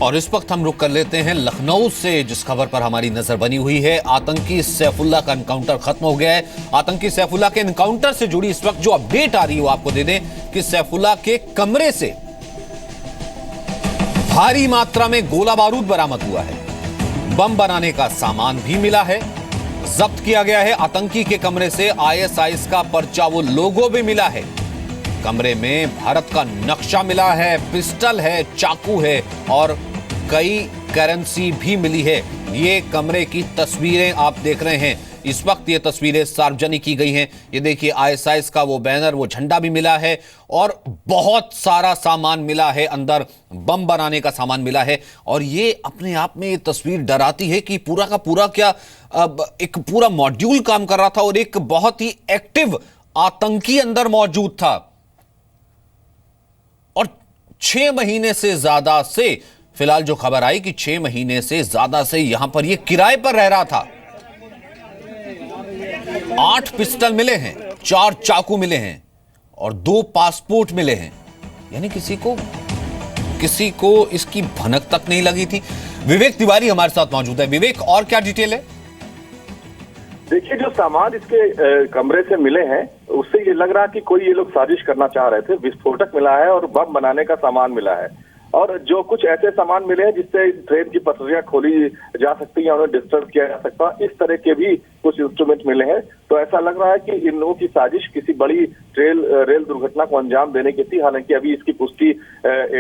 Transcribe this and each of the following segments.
और इस वक्त हम रुक कर लेते हैं लखनऊ से, जिस खबर पर हमारी नजर बनी हुई है। आतंकी सैफुल्लाह का एनकाउंटर खत्म हो गया है। आतंकी सैफुल्लाह के एनकाउंटर से जुड़ी इस वक्त जो अपडेट आ रही है वो आपको दे दें कि सैफुल्लाह के कमरे से भारी मात्रा में गोला बारूद बरामद हुआ है। बम बनाने का सामान भी मिला है, जब्त किया गया है। आतंकी के कमरे से ISIS का पर्चा वो लोगो भी मिला है। कमरे में भारत का नक्शा मिला है, पिस्टल है, चाकू है और कई करेंसी भी मिली है। ये कमरे की तस्वीरें आप देख रहे हैं। इस वक्त ये तस्वीरें सार्वजनिक की गई हैं। ये देखिए ISIS का वो बैनर, वो झंडा भी मिला है और बहुत सारा सामान मिला है। अंदर बम बनाने का सामान मिला है और ये अपने आप में ये तस्वीर डराती है कि पूरा का पूरा क्या एक पूरा मॉड्यूल काम कर रहा था और एक बहुत ही एक्टिव आतंकी अंदर मौजूद था। और 6 महीने से ज्यादा से, फिलहाल जो खबर आई कि 6 महीने से ज्यादा से यहां पर यह किराए पर रह रहा था। 8 पिस्टल मिले हैं, 4 चाकू मिले हैं और 2 पासपोर्ट मिले हैं। यानी किसी को इसकी भनक तक नहीं लगी थी। विवेक तिवारी हमारे साथ मौजूद है। विवेक, और क्या डिटेल है? देखिए, जो सामान इसके कमरे से मिले हैं उससे ये लग रहा है कि कोई ये लोग साजिश करना चाह रहे थे। विस्फोटक मिला है और बम बनाने का सामान मिला है और जो कुछ ऐसे सामान मिले हैं जिससे ट्रेन की पटरियां खोली जा सकती हैं, उन्हें डिस्टर्ब किया जा सकता है, इस तरह के भी कुछ इंस्ट्रूमेंट मिले हैं। तो ऐसा लग रहा है कि इन लोगों की साजिश किसी बड़ी रेल दुर्घटना को अंजाम देने की थी। हालांकि अभी इसकी पुष्टि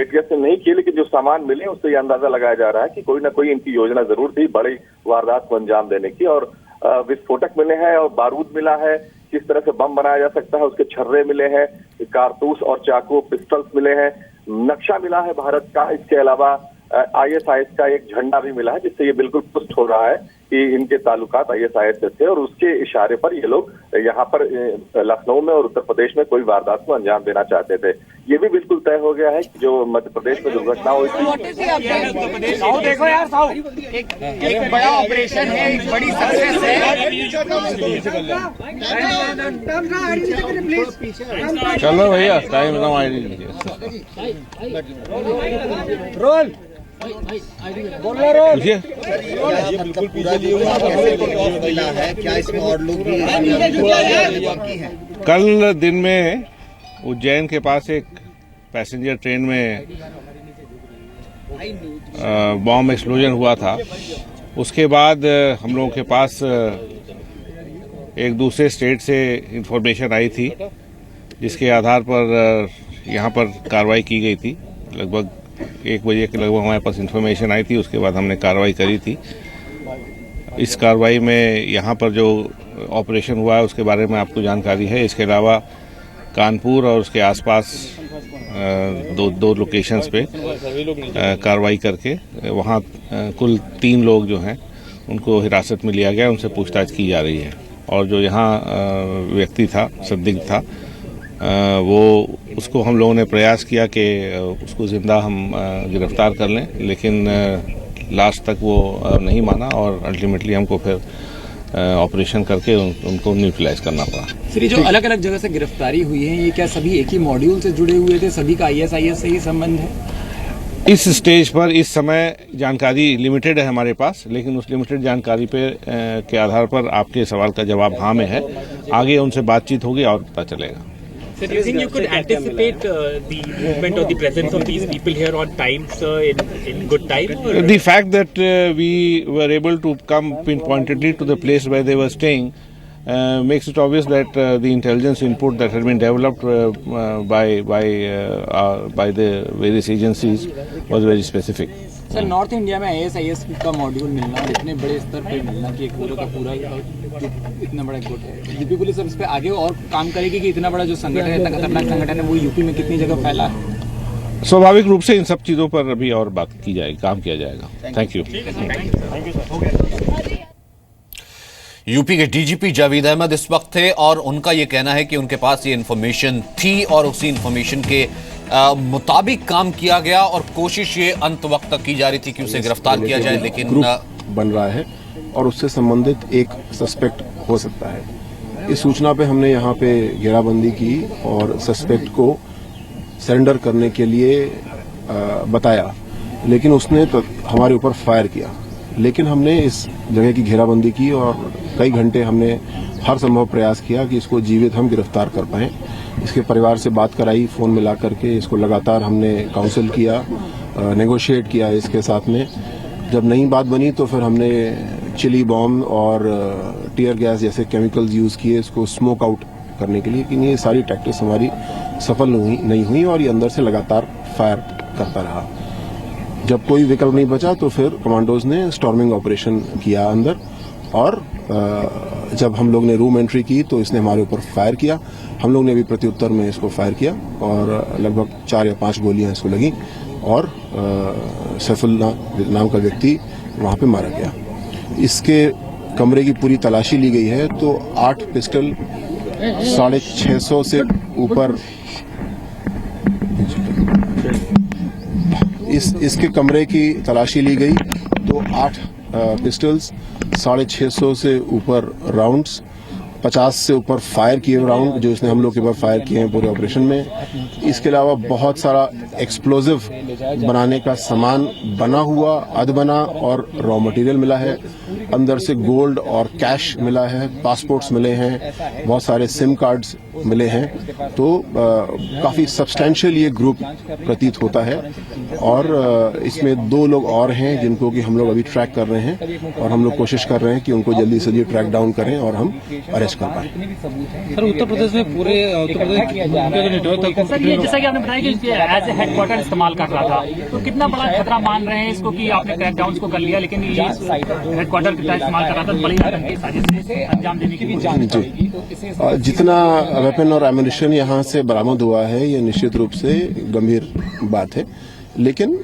ATF ने नहीं की, लेकिन जो सामान मिले उससे यह अंदाजा लगाया जा रहा है कि कोई ना कोई इनकी योजना जरूर थी बड़ी वारदात को अंजाम देने की। और विस्फोटक मिले हैं और बारूद मिला है, किस तरह से बम बनाया जा सकता है उसके छर्रे मिले हैं, कारतूस और चाकू, पिस्टल्स मिले हैं, नक्शा मिला है भारत का। इसके अलावा ISIS का एक झंडा भी मिला है, जिससे ये बिल्कुल पुष्ट हो रहा है कि इनके ताल्लुकात ISIS से थे और उसके इशारे पर ये लोग यहाँ पर लखनऊ में और उत्तर प्रदेश में कोई वारदात को अंजाम देना चाहते थे। ये भी बिल्कुल तय हो गया है कि जो मध्य प्रदेश में दुर्घटना हुई थी, देखो यार साहब, एक बड़ा ऑपरेशन है, एक बड़ी सक्सेस है। चलो भैया, टाइम ना रोल बिल्कुल पूरा मिला है। क्या इसमें और लोग भी हैं? कल दिन में उज्जैन के पास एक पैसेंजर ट्रेन में बॉम्ब एक्सप्लोजन हुआ था। उसके बाद हम लोगों के पास एक दूसरे स्टेट से इंफॉर्मेशन आई थी, जिसके आधार पर यहाँ पर कार्रवाई की गई थी। लगभग 1 बजे के लगभग हमारे पास इंफॉर्मेशन आई थी, उसके बाद हमने कार्रवाई करी थी। इस कार्रवाई में यहाँ पर जो ऑपरेशन हुआ है उसके बारे में आपको जानकारी है। इसके अलावा कानपुर और उसके आसपास दो लोकेशंस पे कार्रवाई करके वहाँ कुल 3 लोग जो हैं उनको हिरासत में लिया गया, उनसे पूछताछ की जा रही है। और जो यहाँ व्यक्ति था, संदिग्ध था, वो उसको हम लोगों ने प्रयास किया कि उसको जिंदा हम गिरफ्तार कर लें, लेकिन लास्ट तक वो नहीं माना और अल्टीमेटली हमको फिर ऑपरेशन करके उनको न्यूट्रलाइज करना पड़ा। सर, ये जो अलग अलग जगह से गिरफ्तारी हुई है, ये क्या सभी एक ही मॉड्यूल से जुड़े हुए थे? सभी का ISIS से ही संबंध है? इस स्टेज पर इस समय जानकारी लिमिटेड है हमारे पास, लेकिन उस लिमिटेड जानकारी पे के आधार पर आपके सवाल का जवाब हाँ में है। आगे उनसे बातचीत होगी और पता चलेगा। Sir, do you think you could anticipate the movement or the presence of these people here on time, sir, in good time? Or? The fact that we were able to come pinpointedly to the place where they were staying makes it obvious that the intelligence input that had been developed by the various agencies was very specific. Sir, north India में ISIS का module मिलना और इतने बड़े स्तर पर मिलना कि एक पूरा का पूरा इतना बड़ा गुट है, यूपी पुलिस अब इस पे आगे और काम करेगी कि इतना बड़ा जो संगठन है, इतना खतरनाक संगठन है, वो यूपी में कितनी जगह फैला है? स्वाभाविक रूप से इन सब चीज़ों पर अभी और बात की जाएगी, काम किया जाएगा। Thank you. यूपी के DGP जावेद अहमद इस वक्त थे और उनका यह कहना है कि उनके पास ये इन्फॉर्मेशन थी और उसी इन्फॉर्मेशन के मुताबिक काम किया गया और कोशिश ये अंत वक्त तक की जा रही थी कि उसे गिरफ्तार किया जाए, लेकिन ग्रुप बन रहा है और उससे संबंधित एक सस्पेक्ट हो सकता है। इस सूचना पे हमने यहाँ पे घेराबंदी की और सस्पेक्ट को सरेंडर करने के लिए बताया। लेकिन उसने तो हमारे ऊपर फायर किया। लेकिन हमने इस जगह की घेराबंदी की और कई घंटे हमने हर संभव प्रयास किया कि इसको जीवित हम गिरफ्तार कर पाएं। इसके परिवार से बात कराई, फोन मिला करके इसको लगातार हमने काउंसिल किया, नेगोशिएट किया इसके साथ में। जब नई बात बनी तो फिर हमने चिली बॉम्ब और टीयर गैस जैसे केमिकल्स यूज किए इसको स्मोक आउट करने के लिए, लेकिन ये सारी टैक्टिक्स हमारी सफल नहीं हुई और ये अंदर से लगातार फायर करता रहा। जब कोई विकल्प नहीं बचा तो फिर कमांडोज ने स्टॉर्मिंग ऑपरेशन किया अंदर, और जब हम लोग ने रूम एंट्री की तो इसने हमारे ऊपर फायर किया। हम लोग ने भी प्रत्युत्तर में इसको फायर किया और लगभग 4 या 5 गोलियां इसको लगी और सैफुल्लाह नाम का व्यक्ति वहां पे मारा गया। इसके कमरे की पूरी तलाशी ली गई है तो 8 पिस्टल 650 से ऊपर इसके कमरे की तलाशी ली गई तो 8 पिस्टल्स, 650 से ऊपर राउंड्स, 50 से ऊपर फायर किए राउंड जो इसने हम लोग के ऊपर फायर किए हैं पूरे ऑपरेशन में। इसके अलावा बहुत सारा एक्सप्लोजिव बनाने का सामान बना हुआ, अध बना और रॉ मटेरियल मिला है। अंदर से गोल्ड और कैश मिला है, पासपोर्ट्स मिले हैं, बहुत सारे सिम कार्ड्स मिले हैं। तो काफी सब्सटैंशियल ये ग्रुप प्रतीत होता है और इसमें 2 लोग और हैं जिनको कि हम लोग अभी ट्रैक कर रहे हैं और हम लोग कोशिश कर रहे हैं कि उनको जल्दी से जल्दी ट्रैक डाउन करें और हम अरेस्ट कर पाए। सर, उत्तर प्रदेश में पूरे उत्तर प्रदेश का जो नेटवर्क था, सर ये जैसा कि आपने बताया कि एज ए हेडक्वार्टर इस्तेमाल कर रहा था, तो कितना बड़ा खतरा मान रहे हैं इसको कि आपने क्रैकडाउन को कर लिया, लेकिन ये हेडक्वार्टर की तरह इस्तेमाल कर रहा था, बड़ी साजिश से अंजाम देने की जी। जितना वेपन और एमुनिशन यहाँ से बरामद हुआ है ये निश्चित रूप से गंभीर बात है, लेकिन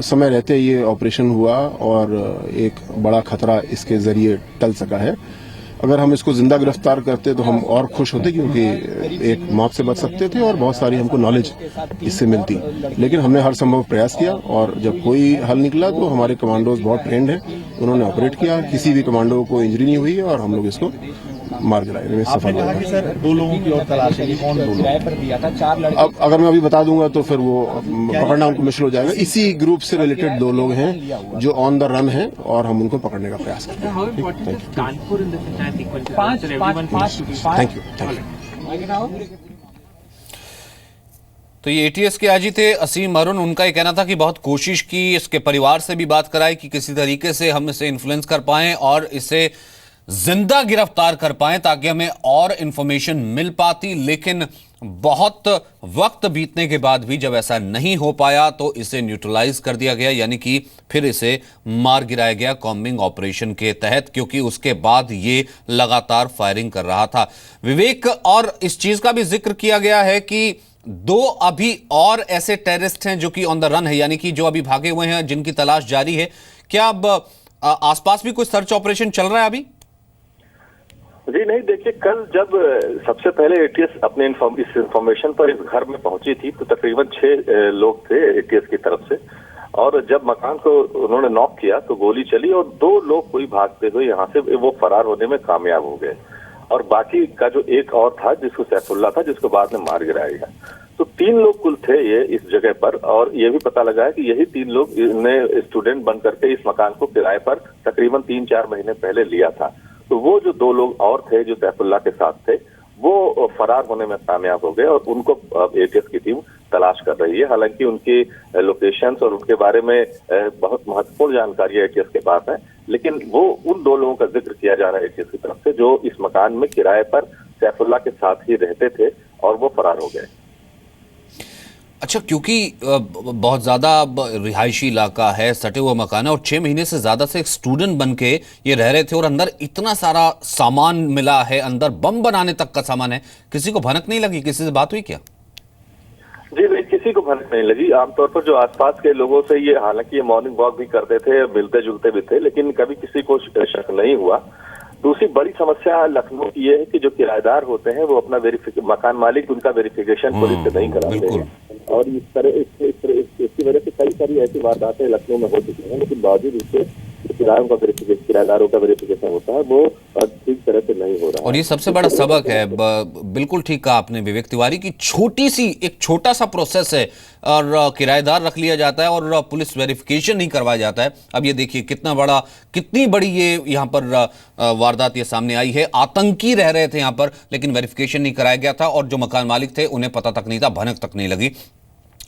समय रहते ये ऑपरेशन हुआ और एक बड़ा खतरा इसके जरिए टल सका है। अगर हम इसको जिंदा गिरफ्तार करते तो हम और खुश होते क्योंकि एक मौत से बच सकते थे और बहुत सारी हमको नॉलेज इससे मिलती। लेकिन हमने हर संभव प्रयास किया और जब कोई हल निकला तो हमारे कमांडोज बहुत ट्रेंड हैं, उन्होंने ऑपरेट किया, किसी भी कमांडो को इंजरी नहीं हुई और हम लोग इसको मार गिराने में सफल हुए। सर 2 लोगों की और तलाश है, कौन 2 लोग? अब अगर मैं अभी बता दूंगा तो फिर वो पकड़ना उनको मुश्किल हो जाएगा। इसी ग्रुप से रिलेटेड 2 लोग हैं जो ऑन द रन हैं और हम उनको पकड़ने का प्रयास करते हैं। Thank you. तो ये एटीएस के आईजी थे असीम अरुण। उनका ये कहना था कि बहुत कोशिश की, इसके परिवार से भी बात कराई कि किसी तरीके से हम इसे इन्फ्लुएंस कर पाएं और इसे जिंदा गिरफ्तार कर पाएं ताकि हमें और इंफॉर्मेशन मिल पाती। लेकिन बहुत वक्त बीतने के बाद भी जब ऐसा नहीं हो पाया तो इसे न्यूट्रलाइज कर दिया गया, यानी कि फिर इसे मार गिराया गया कॉम्बिंग ऑपरेशन के तहत, क्योंकि उसके बाद ये लगातार फायरिंग कर रहा था। विवेक, और इस चीज का भी जिक्र किया गया है कि 2 अभी और ऐसे टेररिस्ट हैं जो कि ऑन द रन है, यानी कि जो अभी भागे हुए हैं, जिनकी तलाश जारी है। क्या अब आसपास भी कोई सर्च ऑपरेशन चल रहा है अभी? जी नहीं, देखिए कल जब सबसे पहले एटीएस अपने इस इंफॉर्मेशन पर इस घर में पहुंची थी तो तकरीबन 6 लोग थे एटीएस की तरफ से, और जब मकान को उन्होंने नॉक किया तो गोली चली और 2 लोग कोई भागते हुए यहाँ से वो फरार होने में कामयाब हो गए, और बाकी का जो एक और था जिसको सैफुल्लाह था, जिसको बाद में मार गिराया गया। तो 3 लोग कुल थे ये इस जगह पर, और ये भी पता लगा है कि यही 3 लोग ने स्टूडेंट बन करके इस मकान को किराए पर तकरीबन 3-4 महीने पहले लिया था। तो वो जो 2 लोग और थे जो सैफुल्लाह के साथ थे वो फरार होने में कामयाब हो गए और उनको एटीएस की टीम तलाश कर रही है। हालांकि उनकी लोकेशंस और उनके बारे में बहुत महत्वपूर्ण जानकारी एटीएस के पास है, लेकिन वो उन 2 लोगों का जिक्र किया जा रहा है एटीएस की तरफ से जो इस मकान में किराए पर सैफुल्लाह के साथ ही रहते थे और वो फरार हो गए। अच्छा, क्योंकि बहुत ज्यादा रिहायशी इलाका है, सटे हुआ मकान है और 6 महीने से ज्यादा से एक स्टूडेंट बन के ये रह रहे थे और अंदर इतना सारा सामान मिला है, अंदर बम बनाने तक का सामान है, किसी को भनक नहीं लगी? किसी से बात हुई क्या? जी नहीं, किसी को भनक नहीं लगी। आमतौर पर जो आसपास के लोगों से ये, हालांकि ये मॉर्निंग वॉक भी करते थे, मिलते जुलते भी थे, लेकिन कभी किसी को शक नहीं हुआ। दूसरी बड़ी समस्या लखनऊ की ये है कि जो किराएदार होते हैं वो अपना मकान मालिक उनका वेरिफिकेशन पुलिस से नहीं कराते हैं, और इस तरह इसकी वजह से कई सारी ऐसी वारदातें लखनऊ में हो चुकी हैं, लेकिन बावजूद इसके किराएदारों का वेरिफिकेशन होता है वो ठीक तरह से नहीं हो रहा है। और ये सबसे बड़ा सबक है, बिल्कुल ठीक कहा आपने विवेक तिवारी की, एक छोटा सा प्रोसेस है और किराएदार रख लिया जाता है और पुलिस वेरिफिकेशन नहीं करवाया जाता है। अब ये देखिए कितनी बड़ी ये यहाँ पर वारदात ये सामने आई है। आतंकी रह रहे थे यहाँ पर, लेकिन वेरिफिकेशन नहीं कराया गया था और जो मकान मालिक थे उन्हें पता तक नहीं था, भनक तक नहीं लगी।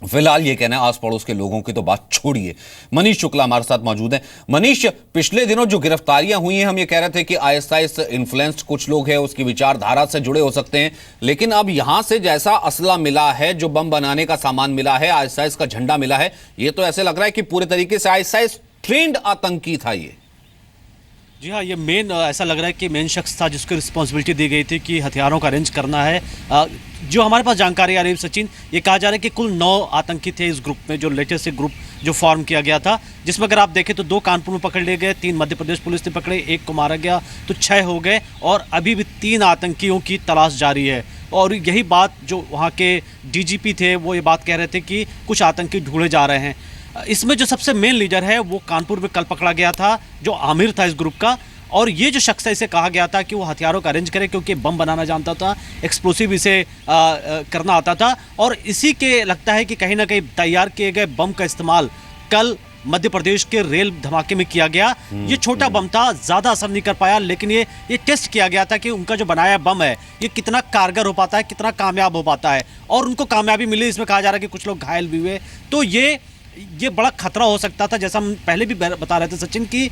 फिलहाल ये कहना है आस पड़ोस के लोगों की तो बात छोड़िए। मनीष शुक्ला हमारे साथ मौजूद हैं। मनीष, पिछले दिनों जो गिरफ्तारियां हुई हैं, हम ये कह रहे थे कि आईएसआईएस इन्फ्लुएंस्ड कुछ लोग हैं, उसकी विचारधारा से जुड़े हो सकते हैं, लेकिन अब यहां से जैसा असला मिला है, जो बम बनाने का सामान मिला है, आईएसआईएस का झंडा मिला है, ये तो ऐसे लग रहा है कि पूरे तरीके से आईएसआईएस ट्रेंड आतंकी था ये। जी हाँ, ये मेन ऐसा लग रहा है कि मेन शख्स था जिसको रिस्पॉन्सिबिलिटी दी गई थी कि हथियारों का अरेंज करना है। जो हमारे पास जानकारी आ रही है सचिन, ये कहा जा रहा है कि कुल 9 आतंकी थे इस ग्रुप में, जो लेटेस्ट ग्रुप जो फॉर्म किया गया था, जिसमें अगर आप देखें तो 2 कानपुर में पकड़ लिए गए, 3 मध्य प्रदेश पुलिस ने पकड़े, 1 को मारा गया, तो 6 हो गए और अभी भी 3 आतंकियों की तलाश जारी है। और यही बात जो वहाँ के डीजीपी थे वो ये बात कह रहे थे कि कुछ आतंकी ढूंढे जा रहे हैं। इसमें जो सबसे मेन लीडर है वो कानपुर में कल पकड़ा गया था, जो आमिर था इस ग्रुप का। और ये जो शख्स है, इसे कहा गया था कि वो हथियारों का अरेंज करे, क्योंकि बम बनाना जानता था, एक्सप्लोसिव इसे करना आता था। और इसी के लगता है कि कहीं ना कहीं तैयार किए गए बम का इस्तेमाल कल मध्य प्रदेश के रेल धमाके में किया गया। ये छोटा बम था, ज़्यादा असर नहीं कर पाया, लेकिन ये टेस्ट किया गया था कि उनका जो बनाया बम है ये कितना कारगर हो पाता है, कितना कामयाब हो पाता है। और उनको कामयाबी मिली। इसमें कहा जा रहा है कि कुछ लोग घायल भी हुए। तो ये बड़ा खतरा हो सकता था, जैसा हम पहले भी बता रहे थे सचिन, की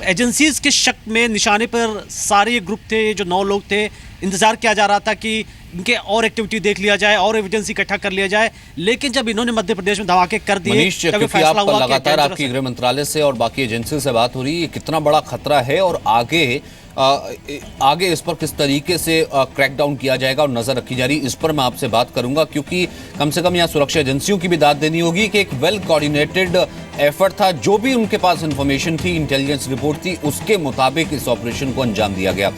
एजेंसीज के शक में निशाने पर सारे ग्रुप थे, जो 9 लोग थे। इंतजार किया जा रहा था कि इनके और एक्टिविटी देख लिया जाए और एविडेंस इकट्ठा कर लिया जाए, लेकिन जब इन्होंने मध्य प्रदेश में धमाके कर दिए, क्योंकि आप लगातार आपकी गृह मंत्रालय से और बाकी एजेंसी से बात हो रही है, कितना बड़ा खतरा है और आगे इस पर किस तरीके से क्रैकडाउन किया जाएगा और नजर रखी जा रही, इस पर मैं आपसे बात करूंगा, क्योंकि कम से कम यहाँ सुरक्षा एजेंसियों की भी दाद देनी होगी कि एक वेल कोऑर्डिनेटेड एफर्ट था। जो भी उनके पास इंफॉर्मेशन थी, इंटेलिजेंस रिपोर्ट थी, उसके मुताबिक इस ऑपरेशन को अंजाम दिया गया।